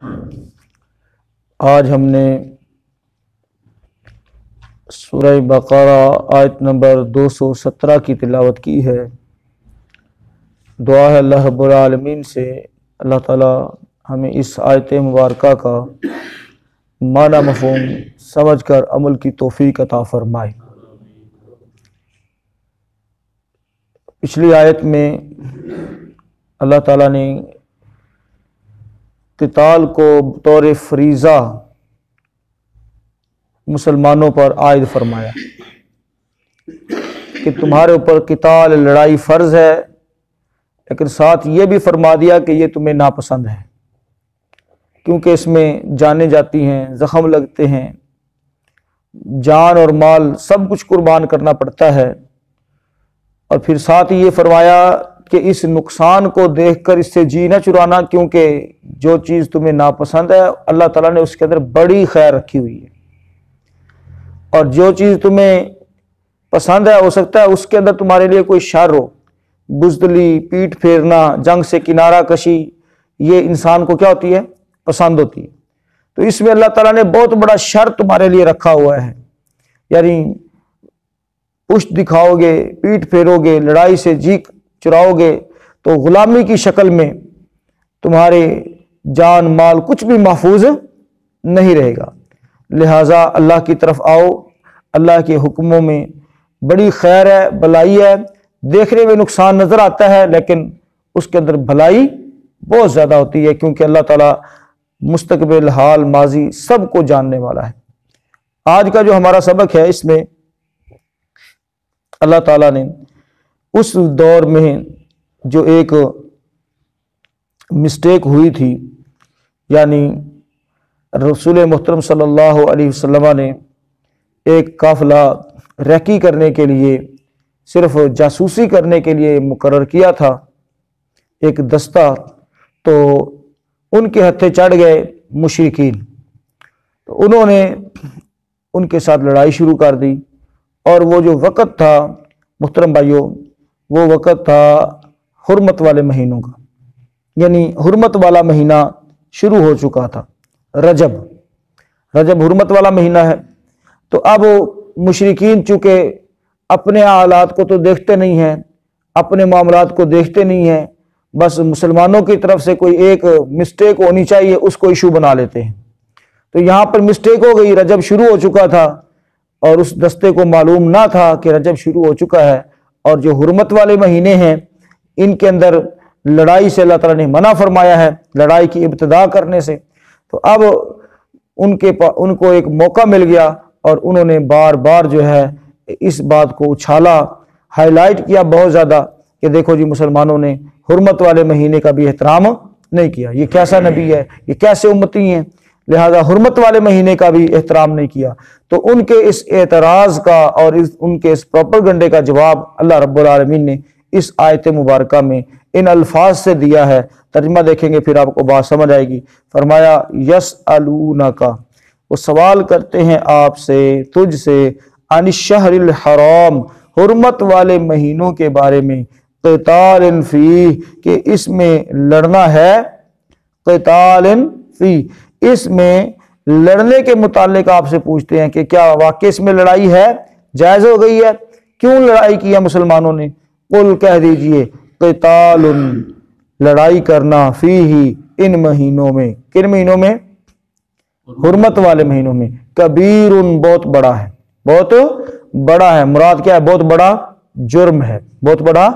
آج ہم نے سورہ بقرہ آیت نمبر 217 کی تلاوت کی ہے۔ دعا ہے اللہ رب العالمین سے اللہ تعالی ہمیں اس آیت مبارکہ کا معنی مفہوم سمجھ کر عمل کی توفیق عطا فرمائے۔ پچھلی آیت میں اللہ تعالیٰ نے قتال کو بطور فریضہ مسلمانوں پر عائد فرمایا کہ تمہارے اوپر قتال لڑائی فرض ہے، لیکن ساتھ یہ بھی فرما دیا کہ یہ تمہیں ناپسند ہے، کیونکہ اس میں جانیں جاتی ہیں، زخم لگتے ہیں، جان اور مال سب کچھ قربان کرنا پڑتا ہے۔ اور پھر ساتھ یہ فرمایا کہ اس نقصان کو دیکھ کر اس سے جی نہ چرانا، کیونکہ جو چیز تمہیں ناپسند ہے اللہ تعالیٰ نے اس کے اندر بڑی خیر رکھی ہوئی ہے، اور جو چیز تمہیں پسند ہے ہو سکتا ہے اس کے اندر تمہارے لیے کوئی شر ہو، بزدلی، پیٹ پھیرنا، جنگ سے کنارہ کشی، یہ انسان کو کیا ہوتی ہے؟ پسند ہوتی ہے۔ تو اس میں اللہ تعالیٰ نے بہت بڑا شر تمہارے لیے رکھا ہوا ہے، یعنی پشت دکھاؤ گے، پیٹ پھیرو گے، لڑائی سے جی چراؤ گے تو غلامی کی شکل میں تمہارے جان مال کچھ بھی محفوظ نہیں رہے گا۔ لہٰذا اللہ کی طرف آؤ، اللہ کے حکموں میں بڑی خیر ہے، بھلائی ہے، دیکھنے میں نقصان نظر آتا ہے لیکن اس کے اندر بھلائی بہت زیادہ ہوتی ہے، کیونکہ اللہ تعالیٰ مستقبل، حال، ماضی سب کو جاننے والا ہے۔ آج کا جو ہمارا سبق ہے اس میں اللہ تعالیٰ نے اس دور میں جو ایک مسٹیک ہوئی تھی، یعنی رسول محترم صلی اللہ علیہ وسلم نے ایک قافلہ ریکی کرنے کے لیے، صرف جاسوسی کرنے کے لیے مقرر کیا تھا ایک دستہ، تو ان کے ہتھے چڑھ گئے مشرکین، تو انہوں نے ان کے ساتھ لڑائی شروع کر دی۔ اور وہ جو وقت تھا محترم بھائیوں، وہ وقت تھا حرمت والے مہینوں کا، یعنی حرمت والا مہینہ شروع ہو چکا تھا، رجب حرمت والا مہینہ ہے۔ تو اب مشرکین چونکہ اپنے حالات کو تو دیکھتے نہیں ہیں، اپنے معاملات کو دیکھتے نہیں ہیں، بس مسلمانوں کی طرف سے کوئی ایک مسٹیک ہونی چاہیے اس کو ایشو بنا لیتے ہیں۔ تو یہاں پر مسٹیک ہو گئی، رجب شروع ہو چکا تھا اور اس دستے کو معلوم نہ تھا کہ رجب شروع ہو چکا ہے، اور جو حرمت والے مہینے ہیں ان کے اندر لڑائی سے اللہ تعالیٰ نے منع فرمایا ہے، لڑائی کی ابتدا کرنے سے۔ تو اب ان کو ایک موقع مل گیا اور انہوں نے بار بار جو ہے اس بات کو اچھالا، ہائی لائٹ کیا بہت زیادہ کہ دیکھو جی مسلمانوں نے حرمت والے مہینے کا بھی احترام نہیں کیا، یہ کیسا نبی ہے، یہ کیسے امتی ہیں، لہذا حرمت والے مہینے کا بھی احترام نہیں کیا۔ تو ان کے اس اعتراض کا اور ان کے اس پروپیگنڈے کا جواب اللہ رب العالمین نے اس آیت مبارکہ میں ان الفاظ سے دیا ہے۔ ترجمہ دیکھیں گے پھر آپ کو بات سمجھ آئے گی۔ فرمایا یسألونک، وہ سوال کرتے ہیں آپ سے، تجھ سے، عن الشہر الحرام، حرمت والے مہینوں کے بارے میں، قتال فیہ، کہ اس میں لڑنا ہے، قتال فیہ، اس میں لڑنے کے متعلق آپ سے پوچھتے ہیں کہ کیا واقع اس میں لڑائی ہے، جائز ہو گئی ہے، کیوں لڑائی کیا مسلمانوں نے؟ قل، کہہ دیجئے، قتال، لڑائی کرنا، فیہ، ان مہینوں میں، کن مہینوں میں؟ حرمت والے مہینوں میں، کبیر، بہت بڑا ہے، بہت بڑا ہے۔ مراد کیا ہے؟ بہت بڑا جرم ہے، بہت بڑا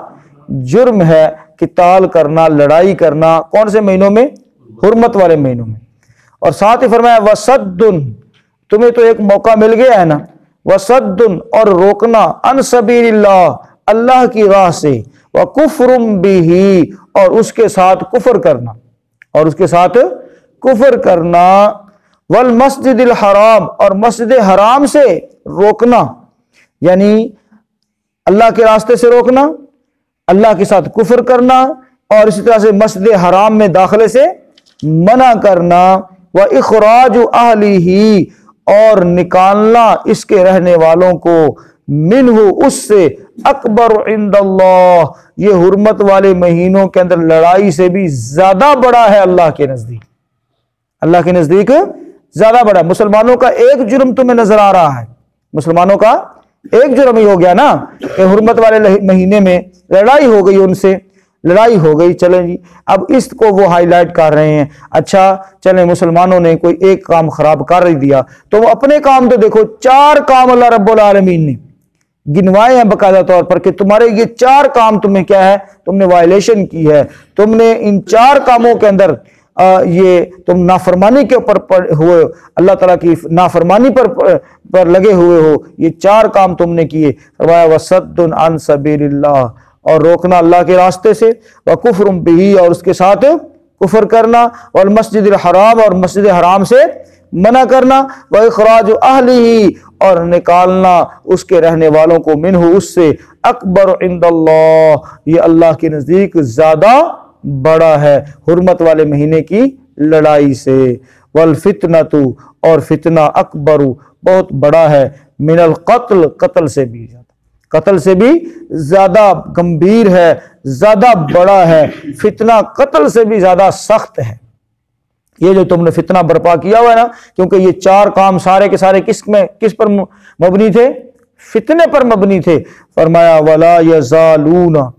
جرم ہے قتال کرنا، لڑائی کرنا، کون سے مہینوں میں؟ حرمت والے مہینوں میں۔ اور ساتھ ہی فرمایا وصد، تمہیں تو ایک موقع مل گیا ہے نا، وصد، اور روکنا، عن سبیل اللہ، اللہ کی راہ سے، وکفر بہ، اور اس کے ساتھ کفر کرنا، اور اس کے ساتھ کفر کرنا، والمسجد الحرام، اور مسجد حرام سے روکنا، یعنی اللہ کے راستے سے روکنا، اللہ کے ساتھ کفر کرنا، اور اسی طرح سے مسجد حرام میں داخلے سے منع کرنا، وَإِخْرَاجُ أَهْلِهِ، اور نکالنا اس کے رہنے والوں کو، منہ، اس سے، اکبر عند اللہ، یہ حرمت والے مہینوں کے اندر لڑائی سے بھی زیادہ بڑا ہے اللہ کے نزدیک۔ اللہ کے نزدیک زیادہ بڑا ہے۔ مسلمانوں کا ایک جرم تمہیں نظر آ رہا ہے، مسلمانوں کا ایک جرم ہی ہو گیا نا کہ حرمت والے مہینے میں لڑائی ہو گئی، ان سے لڑائی ہو گئی، چلیں جی اب اس کو وہ ہائی لائٹ کر رہے ہیں۔ اچھا چلیں مسلمانوں نے کوئی ایک کام خراب کر ہی دیا تو وہ اپنے کام تو دیکھو، 4 کام اللہ رب العالمین نے گنوائے ہیں باقاعدہ طور پر کہ تمہارے یہ 4 کام تمہیں کیا ہے، تم نے وائلیشن کی ہے، تم نے ان 4 کاموں کے اندر یہ تم نافرمانی کے اوپر ہوئے، اللہ تعالیٰ کی نافرمانی پر لگے ہوئے ہو، یہ 4 کام تم نے کیے۔ فرمایا وَصَدٌّ عَن سَبِيلِ اللَّهِ، اور روکنا اللہ کے راستے سے، وَكُفْرٌ بِهِ، اور اس کے ساتھ کفر کرنا، والمسجد الحرام، اور مسجد حرام سے منع کرنا، وَإِخْرَاجُ أَهْلِهِ، اور نکالنا اس کے رہنے والوں کو، منہ اس سے، اکبر عند اللہ، یہ اللہ کے نزدیک زیادہ بڑا ہے حرمت والے مہینے کی لڑائی سے، والفتنۃ، اور فتنہ، اکبر، بہت بڑا ہے، من القتل، قتل سے بھی زیادہ، قتل سے بھی زیادہ گمبھیر ہے، زیادہ بڑا ہے، فتنہ قتل سے بھی زیادہ سخت ہے۔ یہ جو تم نے فتنہ برپا کیا ہوا ہے نا، کیونکہ یہ 4 کام سارے کے سارے کس پر مبنی تھے؟ فتنے پر مبنی تھے۔ فرمایا وَلَا يَزَالُونَ،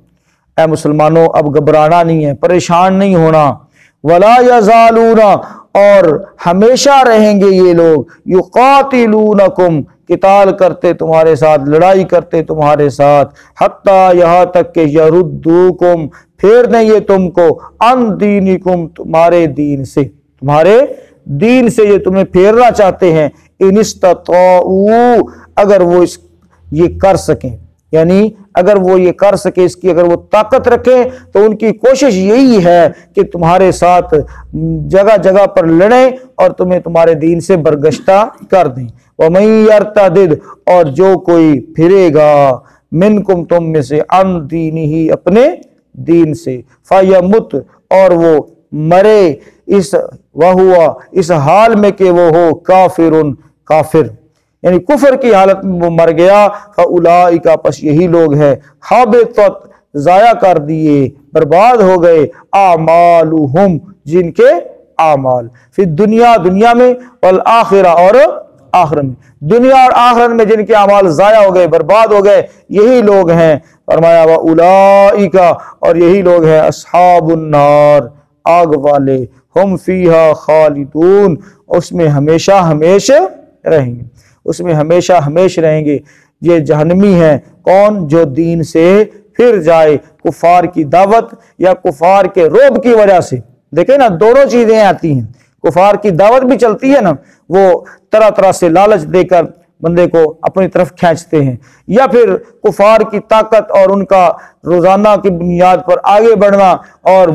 اے مسلمانوں اب گھبرانا نہیں ہے، پریشان نہیں ہونا، وَلَا يَزَالُونَ، اور ہمیشہ رہیں گے یہ لوگ، يُقَاتِلُونَكُمْ، قتال کرتے تمہارے ساتھ، لڑائی کرتے تمہارے ساتھ، حتیٰ یہاں تک کہ یردوکم، پھیر دیں یہ تم کو، عن دینکم، تمہارے دین سے، تمہارے دین سے یہ تمہیں پھیرنا چاہتے ہیں، ان استطاعوا، اگر وہ یہ کر سکیں، یعنی اگر وہ یہ کر سکے، اس کی اگر وہ طاقت رکھیں تو ان کی کوشش یہی ہے کہ تمہارے ساتھ جگہ جگہ پر لڑیں اور تمہیں تمہارے دین سے برگشتہ کر دیں۔ وَمَن يَرْتَدِدْ، اور جو کوئی پھرے گا، منکم، تم میں سے، عن دینہ، اپنے دین سے، فَيَمُتْ، اور وہ مرے، وَهُوَ، اس حال میں کہ وہ ہو، کافرٌ، کافر، یعنی کفر کی حالت میں وہ مر گیا، فَأُولَئِكَ، پس یہی لوگ ہیں، حَبِطَتْ، ضائع کر دیے، برباد ہو گئے، اعمالہم، جن کے اعمال، فی دنیا، دنیا میں، والآخرہ، اور آخرت میں، دنیا اور آخرت میں جن کے اعمال ضائع ہو گئے، برباد ہو گئے، یہی لوگ ہیں۔ فرمایا وَأُولَئِكَ، اور یہی لوگ ہیں، اصحاب النار، آگ والے، ہم فیہا خالدون، اس میں ہمیشہ ہمیشہ رہیں گے، اس میں ہمیشہ ہمیشہ رہیں گے۔ یہ جہنمی ہیں، کون؟ جو دین سے پھر جائے، کفار کی دعوت یا کفار کے رعب کی وجہ سے۔ دیکھیں نا، دونوں چیزیں آتی ہیں، کفار کی دعوت بھی چلتی ہے نا، وہ طرح طرح سے لالچ دے کر بندے کو اپنی طرف کھینچتے ہیں، یا پھر کفار کی طاقت اور ان کا روزانہ کی بنیاد پر آگے بڑھنا اور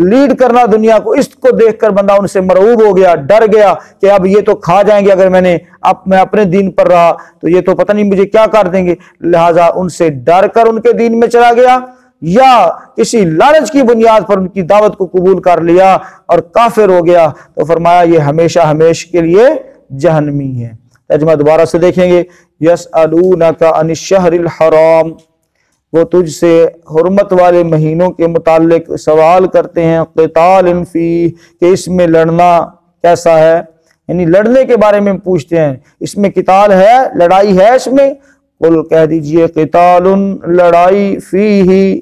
لیڈ کرنا دنیا کو، اس کو دیکھ کر بندہ ان سے مرعوب ہو گیا، ڈر گیا کہ اب یہ تو کھا جائیں گے، اگر میں اپنے دین پر رہا تو یہ تو پتہ نہیں مجھے کیا کر دیں گے، لہٰذا ان سے ڈر کر ان کے دین میں چلا گیا، یا کسی لالچ کی بنیاد پر ان کی دعوت کو قبول کر لیا اور کافر ہو گیا، تو فرمایا یہ ہمیشہ ہمیشہ کے لیے جہنمی ہے۔ ترجمہ دوبارہ سے دیکھیں گے، یسألونک عن الشہر الحرام، وہ تجھ سے حرمت والے مہینوں کے متعلق سوال کرتے ہیں، قتال فیہ، کہ اس میں لڑنا کیسا ہے، یعنی لڑنے کے بارے میں پوچھتے ہیں، اس میں قتال ہے، لڑائی ہے اس میں؟ قل، کہہ دیجئے، قتال، لڑائی، فیہ،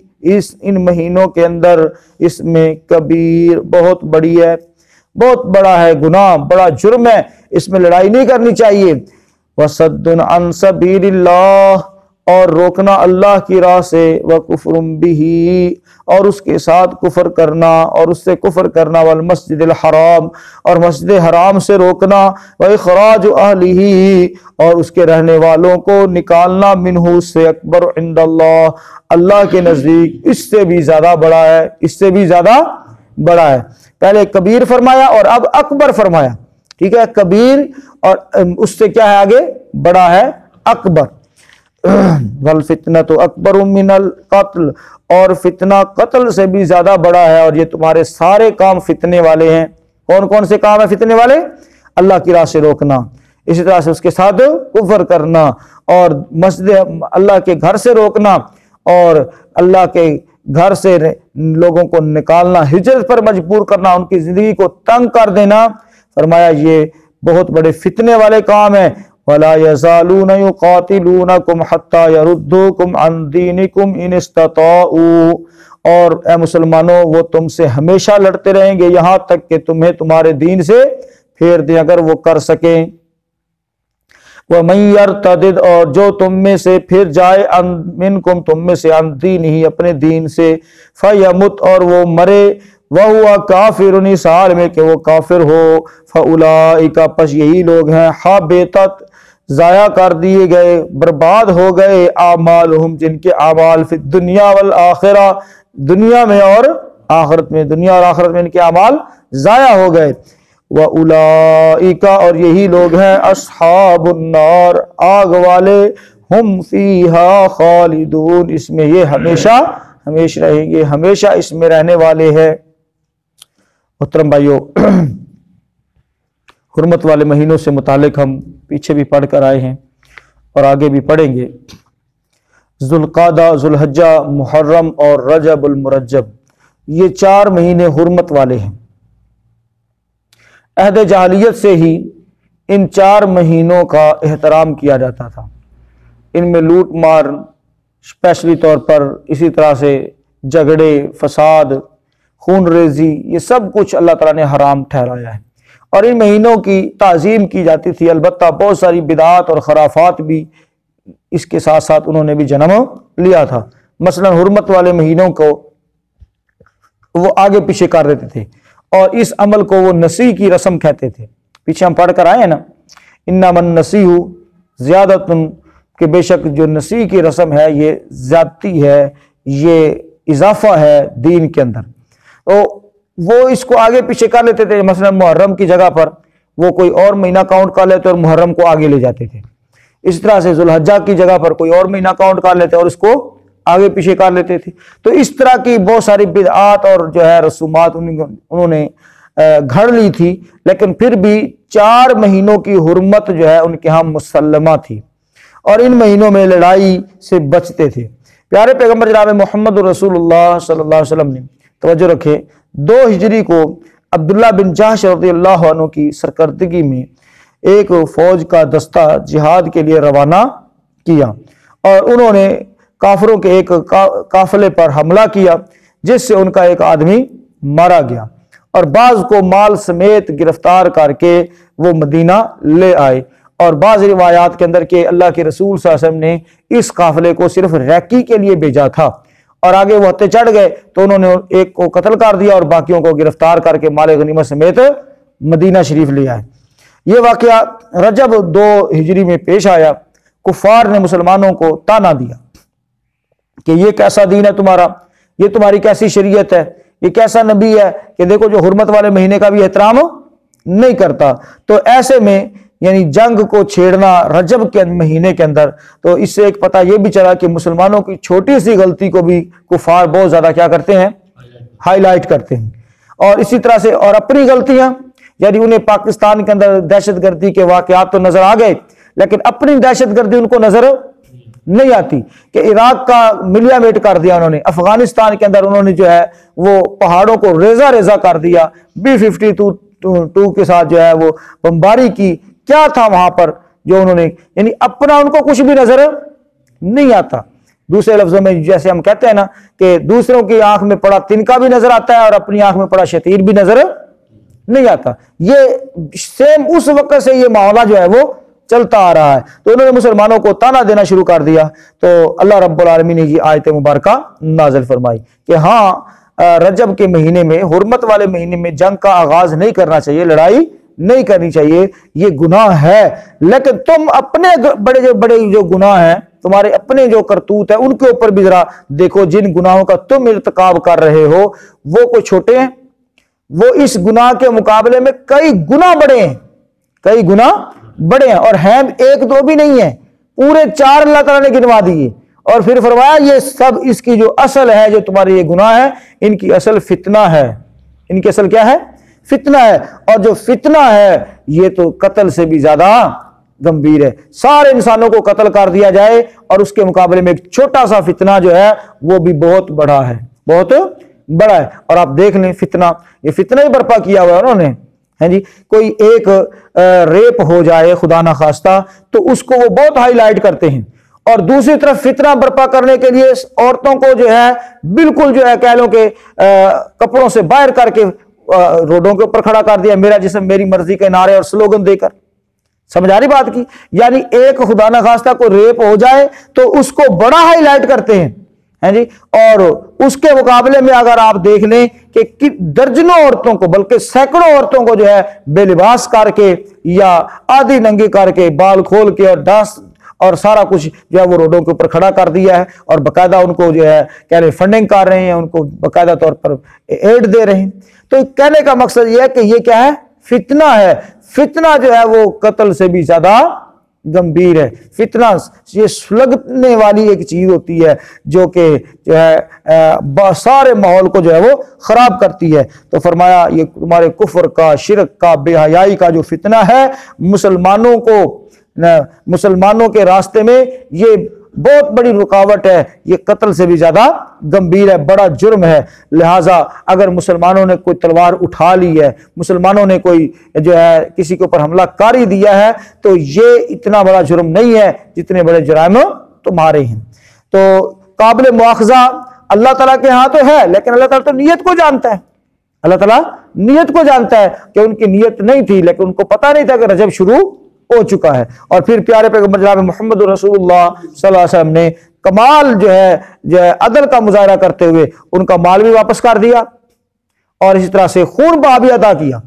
ان مہینوں کے اندر، اس میں، کبیر، بہت بڑی ہے، بہت بڑا ہے گناہ، بڑا جرم ہے، اس میں لڑائی نہیں کرنی چاہیے۔ وَصَدٌّ عَن سَبِيلِ اللَّهِ، اور روکنا اللہ کی راہ سے، وَكُفْرٌ بِهِ، اور اس کے ساتھ کفر کرنا اور اس سے کفر کرنا، والمسجد الحرام، اور مسجد حرام سے روکنا، وَإِخْرَاجُ أَهْلِهِ، اور اس کے رہنے والوں کو نکالنا، منہ، اس سے، اکبر عند اللہ، اللہ کے نزدیک اس سے بھی زیادہ بڑا ہے، اس سے بھی زیادہ بڑا ہے۔ پہلے کبیر فرمایا اور اب اکبر فرمایا، ٹھیک ہے، کبیر اور اس سے کیا ہے آگے، بڑا ہے، اکبر۔ وَالْفِتْنَةُ أَكْبَرُ مِنَ الْقَتْلِ، اور فتنہ قتل سے بھی زیادہ بڑا ہے، اور یہ تمہارے سارے کام فتنے والے ہیں۔ کون کون سے کام ہیں فتنے والے؟ اللہ کی راہ سے روکنا، اسی طرح سے اس کے ساتھ کفر کرنا، اور مسجد اللہ کے گھر سے روکنا، اور اللہ کے گھر سے لوگوں کو نکالنا، ہجرت پر مجبور کرنا، ان کی زندگی کو تنگ کر دینا، فرمایا یہ بہت بڑے فتنے والے کام ہیں. وَلَا يَزَالُونَ يُقَاتِلُونَكُمْ حَتَّى يَرُدُّوكُمْ عَنْ دِينِكُمْ إِنِ اسْتَطَاعُوا، اور اے مسلمانوں وہ تم سے ہمیشہ لڑتے رہیں گے یہاں تک کہ تمہیں تمہارے دین سے پھیر دیں اگر وہ کر سکیں. وَمَن يَرْتَدِدْ، اور جو تم میں سے پھر جائے، مِنْكُمْ تم میں سے، عن دینہ اپنے دین سے، فَيَمُتْ اور وہ مرے، وَهُوَ كَافِرٌ اس حال میں کہ وہ کافر ہو، فَأُولَئِكَ پس یہی لوگ ہیں، حَبِطَتْ ضائع کر دیے گئے، برباد ہو گئے، اعمالہم جن کے اعمال، فی الدنیا والآخرہ دنیا میں اور آخرت میں، دنیا اور آخرت میں ان کے اعمال ضائع ہو گئے. وَأُولَئِكَ اور یہی لوگ ہیں، اصحاب النار آگ والے، ہم فیہا خالدون اس میں یہ ہمیشہ ہمیشہ رہیں گے، ہمیشہ اس میں رہنے والے ہیں. محترم بھائیو، حرمت والے مہینوں سے متعلق ہم پیچھے بھی پڑھ کر آئے ہیں اور آگے بھی پڑھیں گے. ذوالقعدہ، ذوالحجہ، محرم اور رجب المرجب، یہ 4 مہینے حرمت والے ہیں. عہد جاہلیت سے ہی ان 4 مہینوں کا احترام کیا جاتا تھا. ان میں لوٹ مار اسپیشلی طور پر، اسی طرح سے جھگڑے، فساد، خون ریزی، یہ سب کچھ اللہ تعالیٰ نے حرام ٹھہرایا ہے. اور ان مہینوں کی تعظیم کی جاتی تھی، البتہ بہت ساری بدعات اور خرافات بھی اس کے ساتھ ساتھ انہوں نے بھی جنم لیا تھا. مثلا حرمت والے مہینوں کو وہ آگے پیچھے کر دیتے تھے اور اس عمل کو وہ نسیح کی رسم کہتے تھے. پیچھے ہم پڑھ کر آئے ہیں نا، انما النسیح زیادۃ، کہ بے شک جو نسیح کی رسم ہے یہ زیادتی ہے، یہ اضافہ ہے دین کے اندر. تو وہ اس کو آگے پیچھے کر لیتے تھے. مثلا محرم کی جگہ پر وہ کوئی اور مہینہ کاؤنٹ کر لیتے اور محرم کو آگے لے جاتے تھے. اس طرح سے ذوالحجہ کی جگہ پر کوئی اور مہینہ کاؤنٹ کر لیتے اور اس کو آگے پیچھے کر لیتے تھے. تو اس طرح کی بہت ساری بدعات اور جو ہے رسومات انہوں نے گھڑ لی تھی، لیکن پھر بھی 4 مہینوں کی حرمت جو ہے ان کے ہاں مسلمہ تھی اور ان مہینوں میں لڑائی سے بچتے تھے. پیارے پیغمبر جناب محمد رسول اللہ صلی اللہ علیہ وسلم نے، توجہ رکھے، 2 ہجری کو عبداللہ بن جحش رضی اللہ عنہ کی سرکردگی میں ایک فوج کا دستہ جہاد کے لیے روانہ کیا اور انہوں نے کافروں کے ایک قافلے پر حملہ کیا جس سے ان کا ایک آدمی مارا گیا اور بعض کو مال سمیت گرفتار کر کے وہ مدینہ لے آئے. اور بعض روایات کے اندر کہ اللہ کے رسول صلی اللہ علیہ وسلم نے اس قافلے کو صرف ریکی کے لیے بھیجا تھا اور آگے وہ ہتھے چڑھ گئے تو انہوں نے ایک کو قتل کر دیا اور باقیوں کو گرفتار کر کے مال غنیمت سمیت مدینہ شریف لے آئے. یہ واقعہ رجب 2 ہجری میں پیش آیا. کفار نے مسلمانوں کو تانا دیا کہ یہ کیسا دین ہے تمہارا، یہ تمہاری کیسی شریعت ہے، یہ کیسا نبی ہے کہ دیکھو جو حرمت والے مہینے کا بھی احترام نہیں کرتا. تو ایسے میں یعنی جنگ کو چھیڑنا رجب کے مہینے کے اندر، تو اس سے ایک پتہ یہ بھی چلا کہ مسلمانوں کی چھوٹی سی غلطی کو بھی کفار بہت زیادہ کیا کرتے ہیں، ہائی لائٹ کرتے ہیں. اور اسی طرح سے اور اپنی غلطیاں، یعنی انہیں پاکستان کے اندر دہشت گردی کے واقعات تو نظر آ گئے لیکن اپنی دہشت گردی ان کو نظر نہیں آتی کہ عراق کا ملیا میٹ کر دیا انہوں نے، افغانستان کے اندر انہوں نے جو ہے وہ پہاڑوں کو ریزہ ریزہ کر دیا، B-52 کے ساتھ جو ہے وہ بمباری کی. کیا تھا وہاں پر جو انہوں نے، یعنی اپنا ان کو کچھ بھی نظر نہیں آتا. دوسرے لفظوں میں جیسے ہم کہتے ہیں نا کہ دوسروں کی آنکھ میں پڑا تنکا بھی نظر آتا ہے اور اپنی آنکھ میں پڑا شتیر بھی نظر نہیں آتا. یہ سیم اس وقت سے یہ معاملہ جو ہے وہ چلتا آ رہا ہے. تو انہوں نے مسلمانوں کو تانا دینا شروع کر دیا. تو اللہ رب العالمین نے یہ آیت مبارکہ نازل فرمائی کہ ہاں رجب کے مہینے میں، حرمت والے مہینے میں جنگ کا آغاز نہیں کرنا چاہیے، لڑائی نہیں کرنی چاہیے، یہ گناہ ہے. لیکن تم اپنے بڑے جو گناہ ہیں، تمہارے اپنے جو کرتوت ہیں، ان کے اوپر بھی ذرا دیکھو. جن گناہوں کا تم ارتکاب کر رہے ہو وہ کوئی چھوٹے ہیں، وہ اس گناہ کے مقابلے میں کئی گنا بڑے ہیں، کئی گنا بڑے ہیں. اور ہیں 1-2 بھی نہیں ہیں، پورے 4 اللہ تعالیٰ نے گنوا دیے. اور پھر فرمایا یہ سب اس کی جو اصل ہے، جو تمہارے یہ گناہ ہے، ان کی اصل فتنہ ہے. ان کی اصل کیا ہے؟ فتنہ ہے. اور جو فتنہ ہے یہ تو قتل سے بھی زیادہ گمبھیر ہے. سارے انسانوں کو قتل کر دیا جائے اور اس کے مقابلے میں ایک چھوٹا سا فتنہ جو ہے وہ بھی بہت بڑا ہے، بہت بڑا ہے. اور آپ دیکھ لیں فتنہ، یہ فتنہ ہی برپا کیا ہوا ہے انہوں نے. ہے جی، کوئی ایک ریپ ہو جائے خدا نخواستہ تو اس کو وہ بہت ہائی لائٹ کرتے ہیں، اور دوسری طرف فتنہ برپا کرنے کے لیے عورتوں کو جو ہے بالکل جو ہے کہہ لو کہ کپڑوں سے باہر کر کے روڈوں کے اوپر کھڑا کر دیا، میرا جسم میری مرضی کے نعرے اور سلوگن دے کر. سمجھ آ رہی بات کی؟ یعنی ایک خدا نخواستہ کو ریپ ہو جائے تو اس کو بڑا ہائی لائٹ کرتے ہیں جی، اور اس کے مقابلے میں اگر آپ دیکھ لیں کہ درجنوں عورتوں کو بلکہ سینکڑوں عورتوں کو جو ہے بے لباس کر کے یا آدھی ننگی کر کے بال کھول کے اور ڈانس اور سارا کچھ جو ہے وہ روڈوں کے اوپر کھڑا کر دیا ہے، اور باقاعدہ ان کو جو ہے کہہ رہے فنڈنگ کر رہے ہیں، ان کو باقاعدہ طور پر ایڈ دے رہے ہیں. تو کہنے کا مقصد یہ ہے کہ یہ کیا ہے؟ فتنہ ہے. فتنہ جو ہے وہ قتل سے بھی زیادہ گمبھیر ہے. فتنہ یہ سلگنے والی ایک چیز ہوتی ہے جو کہ جو ہے سارے ماحول کو جو ہے وہ خراب کرتی ہے. تو فرمایا یہ تمہارے کفر کا، شرک کا، بے حیائی کا جو فتنہ ہے، مسلمانوں کے راستے میں یہ بہت بڑی رکاوٹ ہے، یہ قتل سے بھی زیادہ گمبھیر ہے، بڑا جرم ہے. لہٰذا اگر مسلمانوں نے کوئی تلوار اٹھا لی ہے، مسلمانوں نے کوئی جو ہے کسی کے اوپر حملہ کاری دیا ہے، تو یہ اتنا بڑا جرم نہیں ہے جتنے بڑے جرائم تمہارے ہیں. تو قابل مواخذہ اللہ تعالیٰ کے ہاں تو ہے، لیکن اللہ تعالیٰ تو نیت کو جانتا ہے. اللہ تعالیٰ نیت کو جانتا ہے کہ ان کی نیت نہیں تھی، لیکن ان کو پتہ نہیں تھا کہ رجب شروع ہو چکا ہے. اور پھر پیارے پیغمبر جناب محمد رسول اللہ صلی اللہ علیہ وسلم نے کمال جو ہے عدل کا مظاہرہ کرتے ہوئے ان کا مال بھی واپس کر دیا، اور اسی طرح سے خون بہا بھی ادا کیا،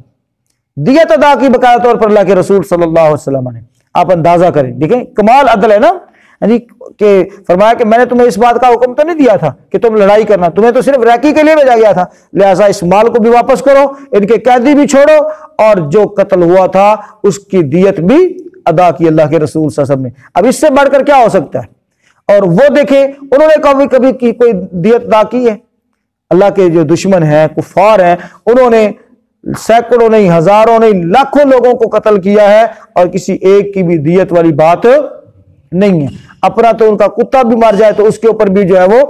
دیت ادا کی باقاعدہ طور پر اللہ کے رسول صلی اللہ علیہ وسلم نے. آپ اندازہ کریں، دیکھیں کمال عدل ہے نا، یعنی کہ فرمایا کہ میں نے تمہیں اس بات کا حکم تو نہیں دیا تھا کہ تم لڑائی کرنا، تمہیں تو صرف ریکی کے لیے بھیجا گیا تھا، لہٰذا اس مال کو بھی واپس کرو، ان کے قیدی بھی چھوڑو، اور جو قتل ہوا تھا اس کی دیت بھی ادا کی اللہ کے رسول صلی اللہ علیہ وسلم نے. اب اس سے بڑھ کر کیا ہو سکتا ہے؟ اور وہ دیکھیں انہوں نے کبھی کی کوئی دیت ادا کی ہے؟ اللہ کے جو دشمن ہیں، کفار ہیں، انہوں نے سینکڑوں نہیں، ہزاروں نہیں، لاکھوں لوگوں کو قتل کیا ہے، اور کسی ایک کی بھی دیت والی بات نہیں ہے. اپنا تو ان کا کتا بھی مر جائے تو اس کے اوپر بھی جو ہے وہ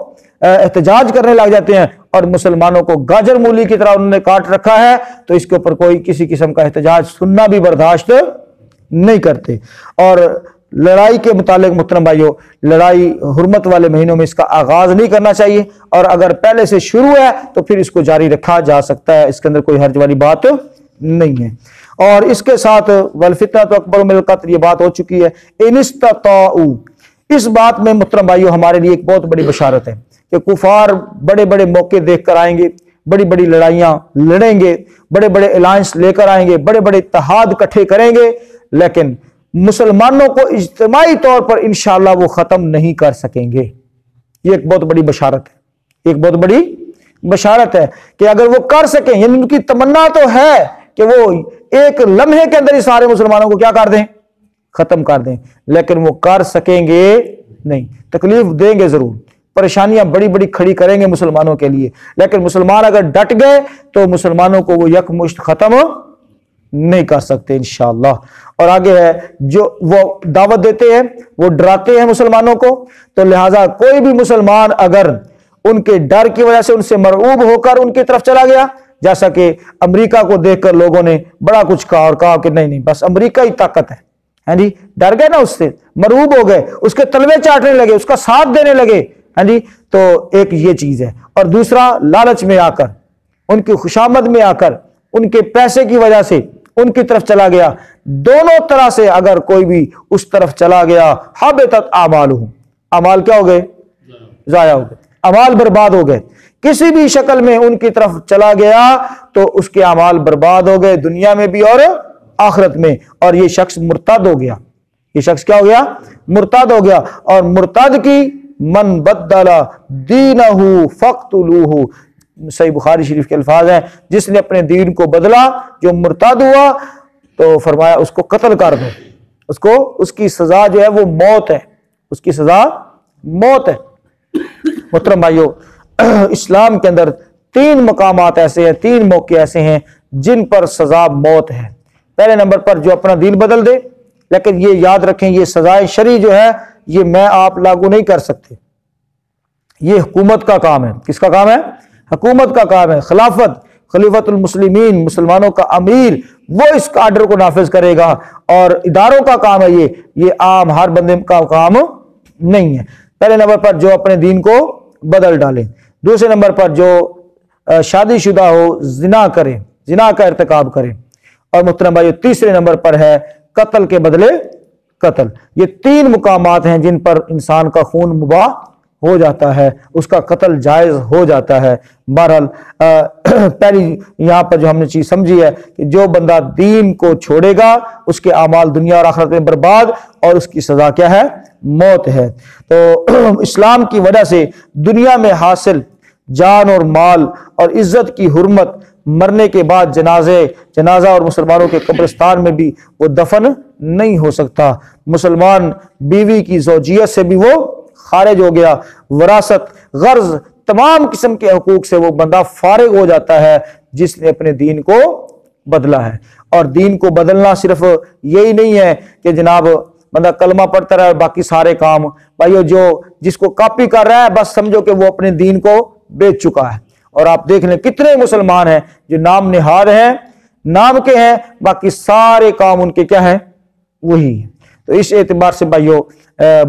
احتجاج کرنے لگ جاتے ہیں، اور مسلمانوں کو گاجر مولی کی طرح انہوں نے کاٹ رکھا ہے، تو اس کے اوپر کوئی کسی قسم کا احتجاج سننا بھی برداشت نہیں کرتے. اور لڑائی کے متعلق محترم بھائیو، لڑائی حرمت والے مہینوں میں اس کا آغاز نہیں کرنا چاہیے، اور اگر پہلے سے شروع ہے تو پھر اس کو جاری رکھا جا سکتا ہے، اس کے اندر کوئی حرج والی بات نہیں ہے. اور اس کے ساتھ والفتنۃ اکبر من القتل، یہ بات ہو چکی ہے. ان استطاعوا، اس بات میں محترم بھائیو ہمارے لیے ایک بہت بڑی بشارت ہے کہ کفار بڑے بڑے موقع دیکھ کر آئیں گے، بڑی بڑی لڑائیاں لڑیں گے، بڑے بڑے الائنس لے کر آئیں گے، بڑے بڑے اتحاد اکٹھے کریں گے، لیکن مسلمانوں کو اجتماعی طور پر انشاءاللہ وہ ختم نہیں کر سکیں گے. یہ ایک بہت بڑی بشارت ہے، ایک بہت بڑی بشارت ہے کہ اگر وہ کر سکیں، یعنی ان کی تمنا تو ہے کہ وہ ایک لمحے کے اندر ہی سارے مسلمانوں کو کیا کر دیں؟ ختم کر دیں، لیکن وہ کر سکیں گے نہیں. تکلیف دیں گے ضرور، پریشانیاں بڑی بڑی کھڑی کریں گے مسلمانوں کے لیے، لیکن مسلمان اگر ڈٹ گئے تو مسلمانوں کو وہ یکمشت ختم نہیں کر سکتے انشاءاللہ. اور آگے ہے جو وہ دعوت دیتے ہیں، وہ ڈراتے ہیں مسلمانوں کو، تو لہٰذا کوئی بھی مسلمان اگر ان کے ڈر کی وجہ سے ان سے مرعوب ہو کر ان کی طرف چلا گیا، جیسا کہ امریکہ کو دیکھ کر لوگوں نے بڑا کچھ کہا اور کہا کہ نہیں بس امریکہ ہی طاقت ہے، ہاں جی، ڈر گئے نا، اس سے مرعوب ہو گئے، اس کے تلوے چاٹنے لگے، اس کا ساتھ دینے لگے، ہاں جی. تو ایک یہ چیز ہے. اور دوسرا لالچ میں آ کر، ان کی خوشامد میں آ کر، ان کے پیسے کی وجہ سے ان کی طرف چلا گیا. دونوں طرح سے اگر کوئی بھی اس طرف چلا گیا، حبطت اعمالہ، اعمال کیا ہو گئے؟ ضائع ہو گئے، اعمال برباد ہو گئے. کسی بھی شکل میں ان کی طرف چلا گیا تو اس کے اعمال برباد ہو گئے، دنیا میں بھی اور آخرت میں. اور یہ شخص مرتد ہو گیا، یہ شخص کیا ہو گیا؟ مرتد ہو گیا. اور مرتد کی من بدل دینہ فاقتلوہ، صحیح بخاری شریف کے الفاظ ہیں، جس نے اپنے دین کو بدلا، جو مرتد ہوا، تو فرمایا اس کو قتل کر دو، اس کی سزا جو ہے وہ موت ہے، اس کی سزا موت ہے. محترم بھائیو، اسلام کے اندر 3 مقامات ایسے ہیں، 3 موقع ایسے ہیں جن پر سزا موت ہے. پہلے نمبر پر جو اپنا دین بدل دے، لیکن یہ یاد رکھیں یہ سزائے شرعی جو ہے یہ میں آپ لاگو نہیں کر سکتے، یہ حکومت کا کام ہے. کس کا کام ہے؟ حکومت کا کام ہے. خلافت، خلیفۃ المسلمین، مسلمانوں کا امیر، وہ اس آرڈر کو نافذ کرے گا، اور اداروں کا کام ہے یہ عام ہر بندے کا کام نہیں ہے۔ پہلے نمبر پر جو اپنے دین کو بدل ڈالے، دوسرے نمبر پر جو شادی شدہ ہو زنا کرے، زنا کا ارتکاب کرے، اور محترم بھائیو تیسرے نمبر پر ہے قتل کے بدلے قتل۔ یہ تین مقامات ہیں جن پر انسان کا خون مباح ہو جاتا ہے، اس کا قتل جائز ہو جاتا ہے۔ بہرحال پہلی یہاں پر جو ہم نے چیز سمجھی ہے کہ جو بندہ دین کو چھوڑے گا اس کے اعمال دنیا اور آخرت میں برباد، اور اس کی سزا کیا ہے؟ موت ہے۔ تو اسلام کی وجہ سے دنیا میں حاصل جان اور مال اور عزت کی حرمت مرنے کے بعد جنازہ اور مسلمانوں کے قبرستان میں بھی وہ دفن نہیں ہو سکتا۔ مسلمان بیوی کی زوجیت سے بھی وہ خارج ہو گیا، وراثت، غرض، تمام قسم کے حقوق سے وہ بندہ فارغ ہو جاتا ہے جس نے اپنے دین کو بدلا ہے۔ اور دین کو بدلنا صرف یہی نہیں ہے کہ جناب بندہ کلمہ پڑھتا رہا اور باقی سارے کام، بھائیو جس کو کاپی کر رہا ہے بس سمجھو کہ وہ اپنے دین کو بیچ چکا ہے۔ اور آپ دیکھ لیں کتنے مسلمان ہیں جو نام نہاد ہیں، نام کے ہیں، باقی سارے کام ان کے کیا ہیں؟ وہی ہیں۔ تو اس اعتبار سے بھائیو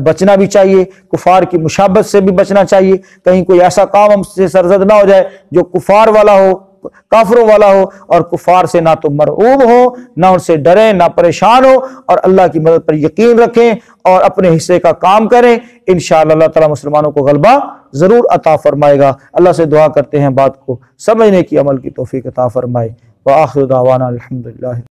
بچنا بھی چاہیے، کفار کی مشابہت سے بھی بچنا چاہیے، کہیں کوئی ایسا کام ہم سے سرزد نہ ہو جائے جو کفار والا ہو، کافروں والا ہو، اور کفار سے نہ تو مرعوب ہو، نہ ان سے ڈریں، نہ پریشان ہو، اور اللہ کی مدد پر یقین رکھیں اور اپنے حصے کا کام کریں۔ انشاءاللہ اللہ تعالیٰ مسلمانوں کو غلبہ ضرور عطا فرمائے گا۔ اللہ سے دعا کرتے ہیں بات کو سمجھنے کی، عمل کی توفیق عطا فرمائے۔ وآخر دعوانا الحمدللہ۔